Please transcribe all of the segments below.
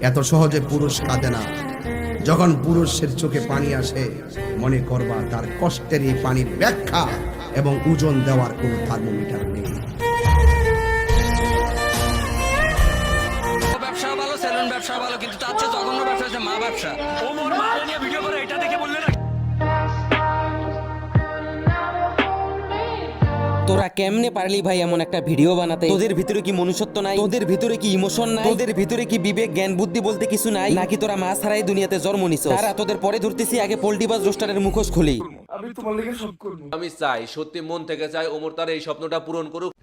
এত সহজে পুরুষ কাঁদে না। যখন পুরুষের চোখে পানি আসে, মনে করবা তার কষ্টের এই পানির ব্যাখ্যা এবং ওজন দেওয়ার কোনো থার্মোমিটার নেই। ব্যবসা ভালো, সেলুন ব্যবসা ভালো, কিন্তু তার চেয়ে জঘন্য ব্যবসা হচ্ছে মা ব্যবসা। ওমর মারে নিয়ে ভিডিও করে এটা দেখে বললে না তোরা কেমনে পারলি ভাই এমন একটা ভিডিও বানাতে? তোদের ভিতরে কি মনুষ্যত্ব নাই? তোদের ভিতরে কি ইমোশন নাই? তোদের ভিতরে কি বিবেক জ্ঞান বুদ্ধি বলতে কিছু নাই? নাকি তোরা মাছ ছাড়াই দুনিয়াতে জন্ম নিছস? তারা তোদের পরে ধরতেছি, আগে পোল্টিবাজ রোস্টারের মুখোশ খুলি। আমি চাই, সত্যি মন থেকে চাই ওমর তার এই স্বপ্নটা পূরণ করুক।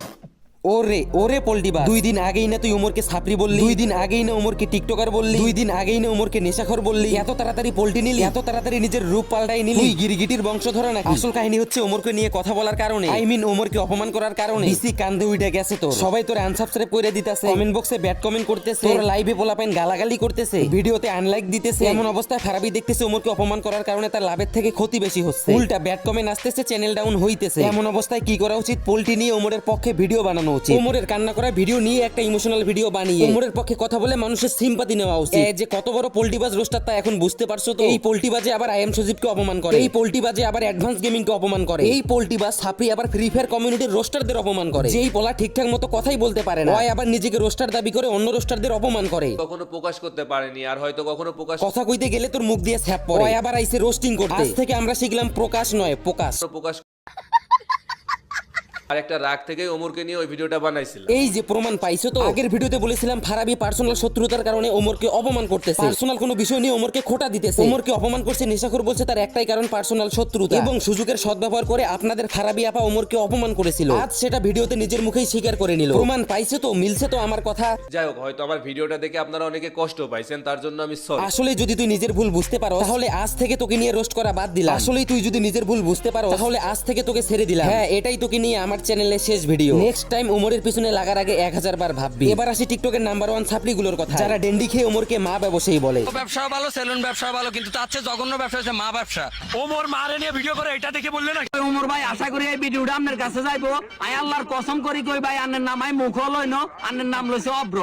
ওরে ওরে পোল্টিবাজ, 2 দিন আগেই না তুই ওমরকে ছাপরি বললি, 2 দিন আগেই না ওমরকে টিকটকার বললি, 2 দিন আগেই না ওমরকে নেশাখোর বললি। এত তাড়াতাড়ি পোল্টি নিলি, এত তাড়াতাড়ি নিজের রূপ পাল্টাই নিলি? তুই গিরিগিটির বংশধর নাকি? আসল কাহিনী হচ্ছে ওমরকে নিয়ে কথা বলার কারণে, আই মিন ওমরকে অপমান করার কারণে ডিসি কান্দে উঠে গেছে। তো সবাই তোর আনসাবস্ক্রাইব করে দিতেছে, কমেন্ট বক্সে ব্যাড কমেন্ট করতেছে, তোর লাইভে পোলাপাইন গালাগালি করতেছে, ভিডিওতে আনলাইক দিতেছে। এমন অবস্থায় খারাপই দেখতেছে ওমরকে অপমান করার কারণে তার লাভের থেকে ক্ষতি বেশি হচ্ছে, উল্টা ব্যাড কমেন্ট আসতেছে, চ্যানেল ডাউন হইতেছে। এমন অবস্থায় কি করা উচিত? পোল্টি নিয়ে ওমরের পক্ষে ভিডিও বানানো উচিত। ওমরের কান্না করা ভিডিও নিয়ে একটা ইমোশনাল ভিডিও বানিয়ে ওমরের পক্ষে কথা বলে মানুষের সিম্পাথি নেওয়া উচিত। যে কত বড় পোল্টিবাজ রোস্টার তা এখন বুঝতে পারছো তো? এই পোল্টিবাজে আবার আই এম সজীবকে অপমান করে, এই পোল্টিবাজে আবার অ্যাডভান্স গেমিংকে অপমান করে, এই পোল্টিবাজ ছাপরি আবার ফ্রি ফায়ার কমিউনিটির রোস্টারদের অপমান করে। যেই পোলা ঠিকঠাক মতো কথাই বলতে পারে না, ওই আবার নিজেকে রোস্টার দাবি করে অন্য রোস্টারদের অপমান করে। কখনো প্রকাশ করতে পারেনি, আর হয়তো কখনো প্রকাশ কথা কইতে গেলে তোর মুখ দিয়ে ছ্যাপ পড়ে। ওই আবার আইছে রোস্টিং করতে। আজ থেকে আমরা শিখলাম প্রকাশ নয় প্রকাশ। প্রকাশ আর একটা রাগ থেকে ওমরকে নিয়ে ওই ভিডিওটা বানাইছিলাম। এই যে প্রমাণ পাইছো তো? আগের ভিডিওতে বলেছিলাম ফারাবি পার্সোনাল শত্রুতার কারণে ওমরকে অপমান করতেছে, পার্সোনাল কোনো বিষয় নিয়ে ওমরকে খোঁটা দিতেছে, ওমরকে অপমান করছে, নেশাখোর বলছে। তার একটাই কারণ পার্সোনাল শত্রুতা, এবং সুযোগের সদ্ব্যবহার করে আপনাদের ফারাবি আপা ওমরকে অপমান করেছিল। আজ সেটা ভিডিওতে নিজের মুখেই স্বীকার করে নিল। প্রমাণ পাইছো তো? মিলছে তো আমার কথা? যাই হোক, হয়তো আমার ভিডিওটা দেখে আপনারা অনেকে কষ্ট পাইছেন, তার জন্য আমি সরি। আসলে যদি তুই নিজের ভুল বুঝতে পারো তাহলে আজ থেকে তোকে নিয়ে রোস্ট করা বাদ দিলাম। আসলে তুই যদি নিজের ভুল বুঝতে পারো তাহলে আজ থেকে তোকে ছেড়ে দিলাম। হ্যাঁ, এটাই তোকে নিয়ে আমার চ্যানেলে শেষ ভিডিও। নেক্সট টাইম ওমরের পিছনে লাগার আগে 1000 বার ভাববি। এবার আসি টিকটকের নাম্বার 1 ছাপড়িগুলোর কথা, যারা ডেন্ডি খেয়ে ওমরকে মা ব্যবসায়ী বলে। ব্যবসা ভালো, সেলুন ব্যবসা ভালো, কিন্তু তার চেয়ে জঘন্য ব্যবসা হচ্ছে মা ব্যবসা। ওমর মারে নিয়ে ভিডিও করে এটা দেখে বললে না ওমর ভাই, আশা করি এই ভিডিওটা আপনার কাছে যাইবো। আই আল্লাহর কসম করি কই ভাই, আন্নের নাম আই মুখ লইন, আন্নের নাম লইছে অব্র।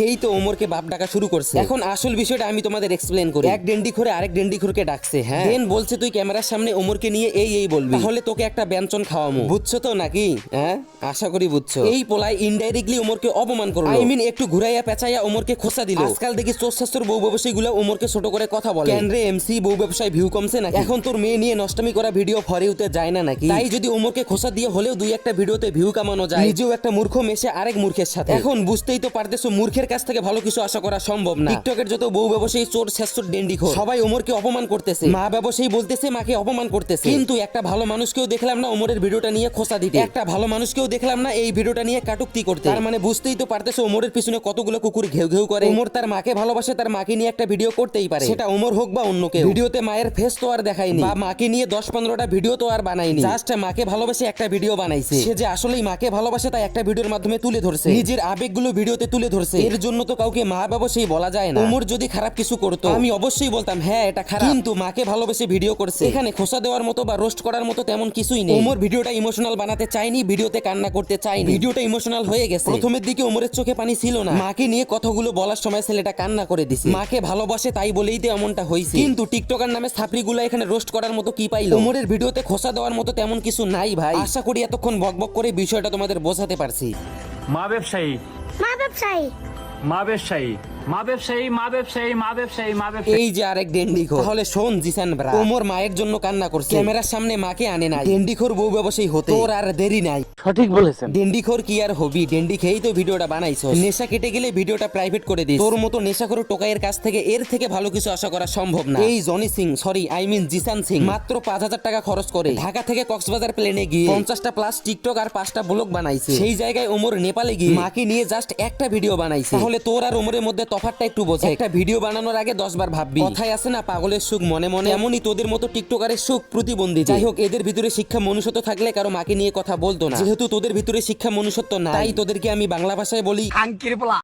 এই তো ওমরকে বাপ ডাকা শুরু করছে। এখন আসল বিষয়টা আমি তোমাদের এক্সপ্লেন করি। এক ডেন্ডিখোরে আরেক ডেন্ডিখোরকে ডাকছে, হ্যাঁ, দেন বলছে তুই ক্যামেরার সামনে ওমরকে নিয়ে এই বলবি, তাহলে তোকে একটা ব্যঞ্জন খাওয়ামু। বুঝছো তো নাকি? হ্যাঁ, আশা করি বুঝছো। এই পোলাই ইনডাইরেক্টলি ওমরকে অপমান করলো, আই মিন একটু ঘুরাইয়া পেঁচাইয়া ওমরকে খোঁচা দিল। আজকাল দেখি চোর শাস্ত্র বউ ব্যবসায়ী গুলো ওমরকে ছোট করে কথা বলে। কেন রে এমসি, বউ ব্যবসায় ভিউ কমছে নাকি? এখন তোর মেয়ে নিয়ে নষ্টমি করা ভিডিও ফরিউতে যায় না নাকি? তাই যদি ওমরকে খোঁচা দিয়ে হলেও 2-1টা ভিডিওতে ভিউ কামানো যায়, নিজেও একটা মূর্খ মেশে আরেক মূর্খের সাথে। এখন বুঝতেই তো পারতেছো মূর্খের কাছ থেকে ভালো কিছু আশা করা সম্ভব না। টিকটকের যত বউ ব্যবসায়ী চোর শেষর ডেন্ডিখোর সবাই ওমরকে অপমান করতেছে, মা ব্যবসায়ী বলতেছে মাকে অপমান করতেছে। কিন্তু একটা ভালো মানুষকেও দেখলাম না ওমরের ভিডিওটা নিয়ে খোঁচা দিতে, একটা ভালো মানুষকেও দেখলাম না এই ভিডিওটা নিয়ে কাটুক্তি করতে। তার মানে বুঝতেই তো পারতেছো ওমরের পিছনে কতগুলো কুকুর ঘেউ ঘেউ করে। ওমর তার মাকে ভালোবাসে, তার মাকে নিয়ে একটা ভিডিও করতেই পারে, সেটা ওমর হোক বা অন্য কেউ। ভিডিওতে মায়ের ফেস তো আর দেখায়নি, বা মাকে নিয়ে 10-15টা ভিডিও তো আর বানায়নি, জাস্ট মাকে ভালোবাসে একটা ভিডিও বানাইছে। সে যে আসলেই মাকে ভালোবাসে তাই একটা ভিডিওর মাধ্যমে তুলে ধরছে, নিজের আবেগগুলো ভিডিওতে তুলে ধরছে। এর জন্য তো কাউকে মা ব্যবসায়ী বলা যায় না। ওমর যদি খারাপ কিছু করতো আমি অবশ্যই বলতাম হ্যাঁ এটা খারাপ, কিন্তু মাকে ভালোবেসে ভিডিও করছে, এখানে খোঁচা দেওয়ার মতো বা রোস্ট করার মতো তেমন কিছুই নেই। ওমর ভিডিওটা ইমোশনাল বানাতে চাইনি, ভিডিওতে কান্না করতে চাইনি, ভিডিওটা ইমোশনাল হয়ে গেছে। প্রথমের দিকে ওমরের চোখে পানি ছিল না, মাকে নিয়ে কথাগুলো বলার সময় ছেলেটা কান্না করে দিছে। মাকে ভালোবাসে তাই বলেই তো এমনটা হয়েছে। কিন্তু টিকটকার নামে ছাপড়িগুলো এখানে রোস্ট করার মতো কি পাইলো? ওমরের ভিডিওতে খোঁচা দেওয়ার মতো তেমন কিছু নাই ভাই। আশা করি এতক্ষণ বকবক করে বিষয়টা তোমাদের বোঝাতে পারছি। মা ব্যবসায়ী, মা ব্যবসায়ী, মা ব্যবসায়ী, মা ব্যবসায়ী, মা ব্যবসায়ী, মা ব্যবসায়ী, মা ব্যবসায়ী। এই যে আরেক ডেন্ডিখোর। তাহলে শোন জিসান ব্রা, ওমর মায়ের জন্য কান্না করছে, ক্যামেরার সামনে মাকে আনে নাই। ডেন্ডিখোর বউ ব্যবসায়ী হতে তোর আর দেরি নাই। সঠিক বলেছেন। ডেন্ডিখোর কি আর হবি? ডেন্ডি খেয়েই তো ভিডিওটা বানাইছো। নেশা কেটে গেলে ভিডিওটা প্রাইভেট করে দিস। তোর মতো নেশাখোর টোকাইয়ের কাছ থেকে এর থেকে ভালো কিছু আশা করা সম্ভব না। এই Johnny Singh, sorry I mean Zeeshan Singh, মাত্র 5000 টাকা খরচ করে ঢাকা থেকে কক্সবাজার প্লেনে গিয়ে 50টা প্লাস টিকটক আর 5টা ব্লগ বানাইছে। সেই জায়গায় ওমর নেপালে গিয়ে মাকে নিয়ে জাস্ট একটা ভিডিও বানাইছে। তাহলে তোর আর ওমরের মধ্যে তফাৎটা একটু বোঝা। একটা ভিডিও বানানোর আগে 10 বার ভাববি। কথায় আছে না পাগলের সুখ মনে মনে, এমনই তোদের মতো টিকটকারের সুখ প্রতিবন্ধী। যাই হোক, এদের ভিতরে শিক্ষা মনুষ্যত্ব থাকলে কারো মাকে নিয়ে কথা বলতো না। যেহেতু তোদের ভিতরে শিক্ষা মনুষ্যত্ব নাই, তাই তোদেরকে আমি বাংলা ভাষায় বলি আঙ্কির পোলা।